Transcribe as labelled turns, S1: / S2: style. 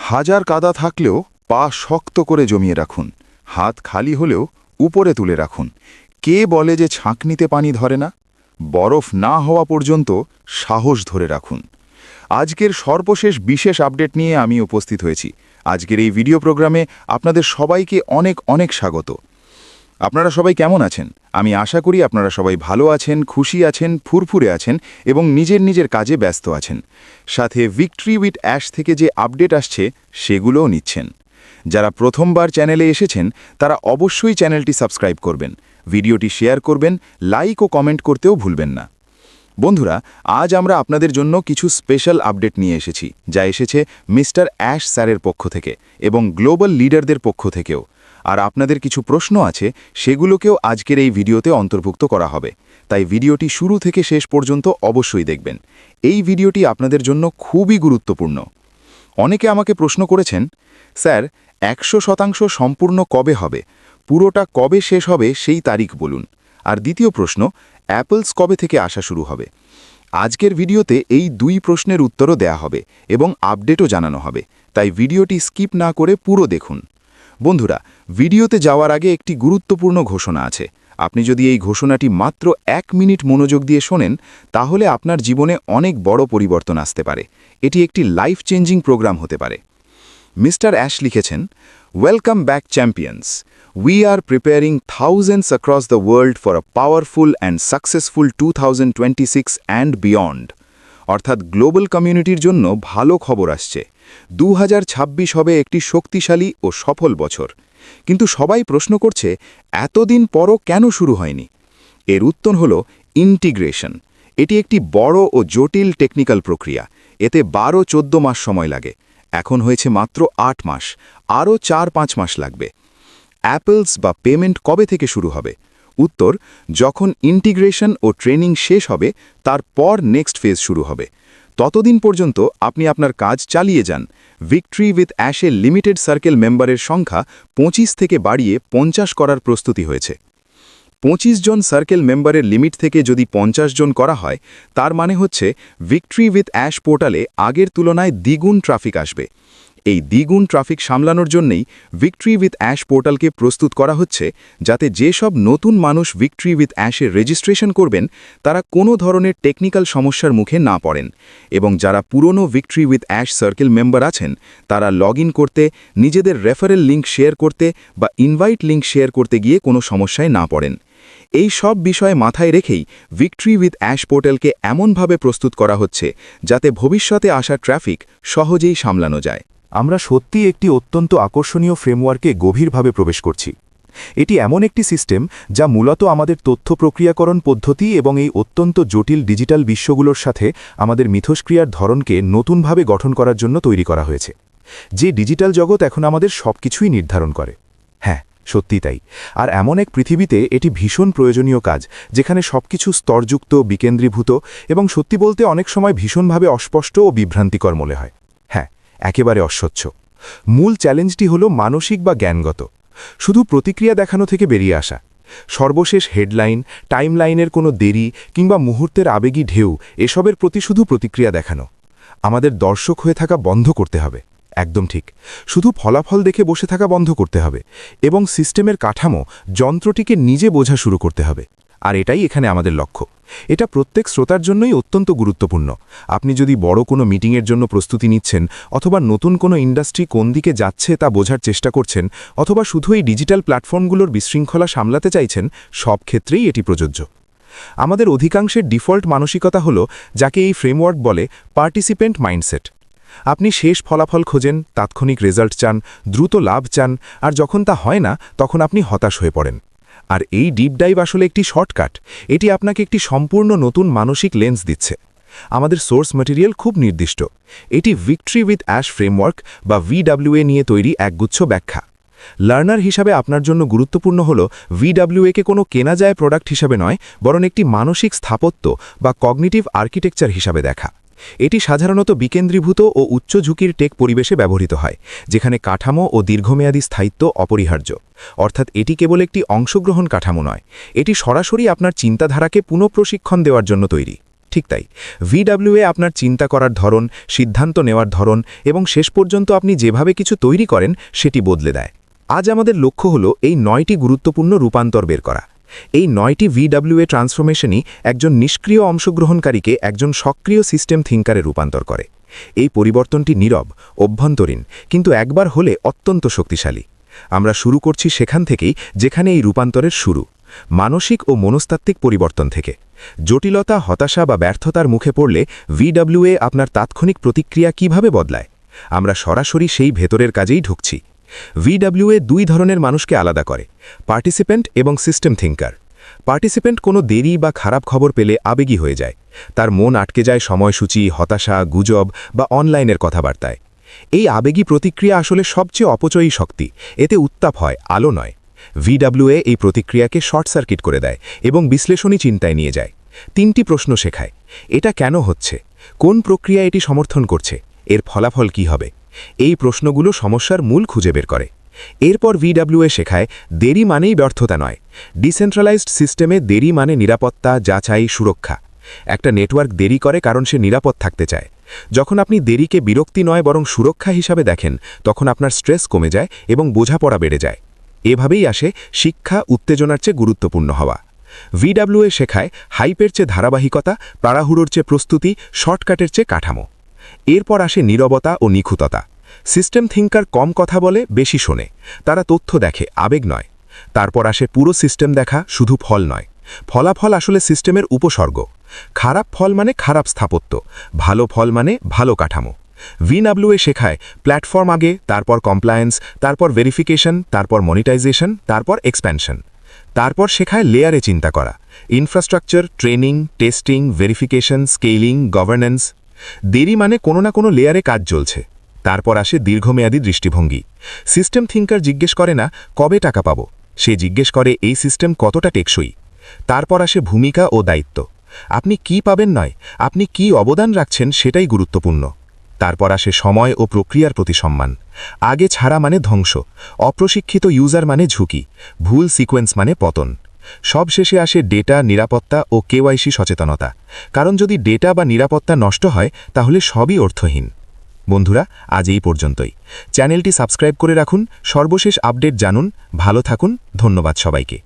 S1: হাজার কাদা থাকলেও পা শক্ত করে জমিয়ে রাখুন, হাত খালি হলেও উপরে তুলে রাখুন। কে বলে যে ছাঁকনিতে পানি ধরে না? বরফ না হওয়া পর্যন্ত সাহস ধরে রাখুন। আজকের সর্বশেষ বিশেষ আপডেট নিয়ে আমি উপস্থিত হয়েছি। আজকের এই ভিডিও প্রোগ্রামে আপনাদের সবাইকে অনেক অনেক স্বাগত। আপনারা সবাই কেমন আছেন? আমি আশা করি আপনারা সবাই ভালো আছেন, খুশি আছেন, ফুরফুরে আছেন এবং নিজের নিজের কাজে ব্যস্ত আছেন। সাথে ভিক্টরি উইথ অ্যাশ থেকে যে আপডেট আসছে সেগুলোও নিচ্ছেন। যারা প্রথমবার চ্যানেলে এসেছেন তারা অবশ্যই চ্যানেলটি সাবস্ক্রাইব করবেন, ভিডিওটি শেয়ার করবেন, লাইক ও কমেন্ট করতেও ভুলবেন না। বন্ধুরা, আজ আমরা আপনাদের জন্য কিছু স্পেশাল আপডেট নিয়ে এসেছি, যা এসেছে মিস্টার অ্যাশ স্যারের পক্ষ থেকে এবং গ্লোবাল লিডারদের পক্ষ থেকেও। আর আপনাদের কিছু প্রশ্ন আছে, সেগুলোকেও আজকের এই ভিডিওতে অন্তর্ভুক্ত করা হবে। তাই ভিডিওটি শুরু থেকে শেষ পর্যন্ত অবশ্যই দেখবেন। এই ভিডিওটি আপনাদের জন্য খুবই গুরুত্বপূর্ণ। অনেকে আমাকে প্রশ্ন করেছেন, স্যার 100% সম্পূর্ণ কবে হবে? পুরোটা কবে শেষ হবে সেই তারিখ বলুন। আর দ্বিতীয় প্রশ্ন, অ্যাপলস কবে থেকে আসা শুরু হবে? আজকের ভিডিওতে এই দুই প্রশ্নের উত্তরও দেয়া হবে এবং আপডেটও জানানো হবে। তাই ভিডিওটি স্কিপ না করে পুরো দেখুন। বন্ধুরা, ভিডিওতে যাওয়ার আগে একটি গুরুত্বপূর্ণ ঘোষণা আছে। আপনি যদি এই ঘোষণাটি মাত্র 1 মিনিট মনোযোগ দিয়ে শোনেন, তাহলে আপনার জীবনে অনেক বড় পরিবর্তন আসতে পারে। এটি একটি লাইফ চেঞ্জিং প্রোগ্রাম হতে পারে। মিস্টার অ্যাশ লিখেছেন, welcome back champions. We are preparing thousands across the world for a powerful and successful 2026 and beyond. অর্থাৎ গ্লোবাল কমিউনিটির জন্য ভালো খবর আসছে। 2026 হবে একটি শক্তিশালী ও সফল বছর। কিন্তু সবাই প্রশ্ন করছে, এতদিন পরও কেন শুরু হয়নি? এর উত্তর হল ইন্টিগ্রেশন। এটি একটি বড় ও জটিল টেকনিক্যাল প্রক্রিয়া। এতে 12-14 মাস সময় লাগে। এখন হয়েছে মাত্র 8 মাস, আরও 4-5 মাস লাগবে। অ্যাপলস বা পেমেন্ট কবে থেকে শুরু হবে? উত্তর, যখন ইন্টিগ্রেশন ও ট্রেনিং শেষ হবে তারপর নেক্সট ফেজ শুরু হবে। ততদিন পর্যন্ত আপনি আপনার কাজ চালিয়ে যান। ভিক্টরি উইথ অ্যাশে লিমিটেড সার্কেল মেম্বারের সংখ্যা 25 থেকে বাড়িয়ে 50 করার প্রস্তুতি হয়েছে। 25 জন সার্কেল মেম্বারের লিমিট থেকে যদি 50 জন করা হয়, তার মানে হচ্ছে ভিক্টরি উইথ অ্যাশ পোর্টালে আগের তুলনায় দ্বিগুণ ট্রাফিক আসবে। এই দ্বিগুণ ট্রাফিক সামলানোর জন্যই ভিক্টরি উইথ অ্যাশ পোর্টালকে প্রস্তুত করা হচ্ছে, যাতে যেসব নতুন মানুষ ভিক্টরি উইথ অ্যাশে রেজিস্ট্রেশন করবেন তারা কোনো ধরনের টেকনিক্যাল সমস্যার মুখে না পড়েন, এবং যারা পুরনো victory with ash circle member আছেন তারা লগ ইন করতে, নিজেদের রেফারেল লিঙ্ক শেয়ার করতে বা ইনভাইট লিঙ্ক শেয়ার করতে গিয়ে কোনো সমস্যায় না পড়েন। এই সব বিষয় মাথায় রেখেই ভিক্টরি উইথ অ্যাশ পোর্টালকে এমনভাবে প্রস্তুত করা হচ্ছে যাতে ভবিষ্যতে আসা ট্রাফিক সহজেই সামলানো যায়।
S2: আমরা সত্যি একটি অত্যন্ত আকর্ষণীয় ফ্রেমওয়ার্কে গভীরভাবে প্রবেশ করছি। এটি এমন একটি সিস্টেম যা মূলত আমাদের তথ্য প্রক্রিয়াকরণ পদ্ধতি এবং এই অত্যন্ত জটিল ডিজিটাল বিশ্বগুলোর সাথে আমাদের মিথস্ক্রিয়ার ধরনকে নতুনভাবে গঠন করার জন্য তৈরি করা হয়েছে। যে ডিজিটাল জগৎ এখন আমাদের সবকিছুই নির্ধারণ করে। হ্যাঁ, সত্যি তাই। আর এমন এক পৃথিবীতে এটি ভীষণ প্রয়োজনীয় কাজ, যেখানে সবকিছু স্তরযুক্ত, বিকেন্দ্রীভূত এবং সত্যি বলতে অনেক সময় ভীষণভাবে অস্পষ্ট ও বিভ্রান্তিকর মনে হয়। হ্যাঁ, একেবারে অস্বচ্ছ। মূল চ্যালেঞ্জটি হল মানসিক বা জ্ঞানগত, শুধু প্রতিক্রিয়া দেখানো থেকে বেরিয়ে আসা। সর্বশেষ হেডলাইন, টাইমলাইনের কোনো দেরি কিংবা মুহূর্তের আবেগী ঢেউ, এসবের প্রতি শুধু প্রতিক্রিয়া দেখানো। আমাদের দর্শক হয়ে থাকা বন্ধ করতে হবে। একদম ঠিক, শুধু ফলাফল দেখে বসে থাকা বন্ধ করতে হবে এবং সিস্টেমের কাঠামো, যন্ত্রটিকে নিজে বোঝা শুরু করতে হবে। আর এটাই এখানে আমাদের লক্ষ্য। এটা প্রত্যেক শ্রোতার জন্যই অত্যন্ত গুরুত্বপূর্ণ। আপনি যদি বড় কোনো মিটিংয়ের জন্য প্রস্তুতি নিচ্ছেন, অথবা নতুন কোনো ইন্ডাস্ট্রি কোন দিকে যাচ্ছে তা বোঝার চেষ্টা করছেন, অথবা শুধু এই ডিজিটাল প্ল্যাটফর্মগুলোর বিশৃঙ্খলা সামলাতে চাইছেন, সব ক্ষেত্রেই এটি প্রযোজ্য। আমাদের অধিকাংশের ডিফল্ট মানসিকতা হল, যাকে এই ফ্রেমওয়ার্ক বলে পার্টিসিপেন্ট মাইন্ডসেট। আপনি শেষ ফলাফল খোঁজেন, তাৎক্ষণিক রেজাল্ট চান, দ্রুত লাভ চান, আর যখন তা হয় না তখন আপনি হতাশ হয়ে পড়েন। আর এই ডিপ ডাইভ আসলে একটি শর্টকাট। এটি আপনাকে একটি সম্পূর্ণ নতুন মানসিক লেন্স দিচ্ছে। আমাদের সোর্স ম্যাটেরিয়াল খুব নির্দিষ্ট। এটি ভিক্টরি উইথ অ্যাশ ফ্রেমওয়ার্ক বা VWA নিয়ে তৈরি একগুচ্ছ ব্যাখ্যা। লার্নার হিসাবে আপনার জন্য গুরুত্বপূর্ণ হল VWA-কে কোনো কেনা যায় প্রোডাক্ট হিসাবে নয়, বরং একটি মানসিক স্থাপত্য বা কগনিটিভ আর্কিটেকচার হিসাবে দেখা। এটি সাধারণত বিকেন্দ্রীভূত ও উচ্চ ঝুঁকির টেক পরিবেশে ব্যবহৃত হয়, যেখানে কাঠামো ও দীর্ঘমেয়াদী স্থায়িত্ব অপরিহার্য। অর্থাৎ এটি কেবল একটি অংশগ্রহণ কাঠামো নয়, এটি সরাসরি আপনার চিন্তাধারাকে পুনঃপ্রশিক্ষণ দেওয়ার জন্য তৈরি। ঠিক তাই, VWA আপনার চিন্তা করার ধরন, সিদ্ধান্ত নেওয়ার ধরন এবং শেষ পর্যন্ত আপনি যেভাবে কিছু তৈরি করেন সেটি বদলে দেয়। আজ আমাদের লক্ষ্য হল এই 9টি গুরুত্বপূর্ণ রূপান্তর বের করা। এই 9টি VWA ট্রান্সফরমেশনই একজন নিষ্ক্রিয় অংশগ্রহণকারীকে একজন সক্রিয় সিস্টেম থিঙ্কারে রূপান্তর করে। এই পরিবর্তনটি নীরব, অভ্যন্তরীণ, কিন্তু একবার হলে অত্যন্ত শক্তিশালী। আমরা শুরু করছি সেখান থেকেই যেখানে এই রূপান্তরের শুরু, মানসিক ও মনস্তাত্ত্বিক পরিবর্তন থেকে। জটিলতা, হতাশা বা ব্যর্থতার মুখে পড়লে VWA আপনার তাৎক্ষণিক প্রতিক্রিয়া কিভাবে বদলায়? আমরা সরাসরি সেই ভেতরের কাজেই ঢুকছি। VWA 2 ধরনের মানুষকে আলাদা করে: পার্টিসিপেন্ট এবং সিস্টেম থিঙ্কার। পার্টিসিপেন্ট কোনো দেরি বা খারাপ খবর পেলে আবেগী হয়ে যায়। তার মন আটকে যায় সময়সূচি, হতাশা, গুজব বা অনলাইনের কথাবার্তায়। এই আবেগী প্রতিক্রিয়া আসলে সবচেয়ে অপচয়ী শক্তি। এতে উত্তাপ হয়, আলো নয়। VWA এই প্রতিক্রিয়াকে শর্ট সার্কিট করে দেয় এবং বিশ্লেষণী চিন্তায় নিয়ে যায়। 3টি প্রশ্ন শেখায়: এটা কেন হচ্ছে? কোন প্রক্রিয়া এটি সমর্থন করছে? এর ফলাফল কি হবে? এই প্রশ্নগুলো সমস্যার মূল খুঁজে বের করে। এরপর VWA শেখায় দেরি মানেই ব্যর্থতা নয়। ডিসেন্ট্রালাইজড সিস্টেমে দেরি মানে নিরাপত্তা, যাচাই, সুরক্ষা। একটা নেটওয়ার্ক দেরি করে কারণ সে নিরাপদ থাকতে চায়। যখন আপনি দেরিকে বিরক্তি নয় বরং সুরক্ষা হিসাবে দেখেন, তখন আপনার স্ট্রেস কমে যায় এবং বোঝাপড়া বেড়ে যায়। এভাবেই আসে শিক্ষা উত্তেজনার চেয়ে গুরুত্বপূর্ণ হওয়া। VWA শেখায় হাইপের চেয়ে ধারাবাহিকতা, তাড়াহুড়োর চেয়ে প্রস্তুতি, শর্টকাটের চেয়ে কাঠামো। এরপর আসে নীরবতা ও নিখুঁততা। সিস্টেম থিঙ্কার কম কথা বলে, বেশি শোনে। তারা তথ্য দেখে, আবেগ নয়। তারপর আসে পুরো সিস্টেম দেখা, শুধু ফল নয়। ফলাফল আসলে সিস্টেমের উপসর্গ। খারাপ ফল মানে খারাপ স্থাপত্য, ভালো ফল মানে ভালো কাঠামো। VWA শেখায় প্ল্যাটফর্ম আগে, তারপর কমপ্লায়েন্স, তারপর ভেরিফিকেশন, তারপর মনিটাইজেশন, তারপর এক্সপ্যানশন। তারপর শেখায় লেয়ারে চিন্তা করা: infrastructure, training, testing, verification, scaling, governance. দেরি মানে কোনো না কোনো লেয়ারে কাজ চলছে। তারপর আসে দীর্ঘমেয়াদী দৃষ্টিভঙ্গি। সিস্টেম থিঙ্কার জিজ্ঞেস করে না কবে টাকা পাবো, সে জিজ্ঞেস করে এই সিস্টেম কতটা টেকসই। তারপর আসে ভূমিকা ও দায়িত্ব। আপনি কি পাবেন নয়, আপনি কি অবদান রাখছেন সেটাই গুরুত্বপূর্ণ। তারপর আসে সময় ও প্রক্রিয়ার প্রতি সম্মান। আগে ছাড়া মানে ধ্বংস, অপ্রশিক্ষিত ইউজার মানে ঝুঁকি, ভুল সিকোয়েন্স মানে পতন। সব শেষে আসে ডেটা, নিরাপত্তা ও KYC সচেতনতা। কারণ যদি ডেটা বা নিরাপত্তা নষ্ট হয় তাহলে সবই অর্থহীন। বন্ধুরা, আজ এই পর্যন্তই। চ্যানেলটি সাবস্ক্রাইব করে রাখুন, সর্বশেষ আপডেট জানুন। ভালো থাকুন। ধন্যবাদ সবাইকে।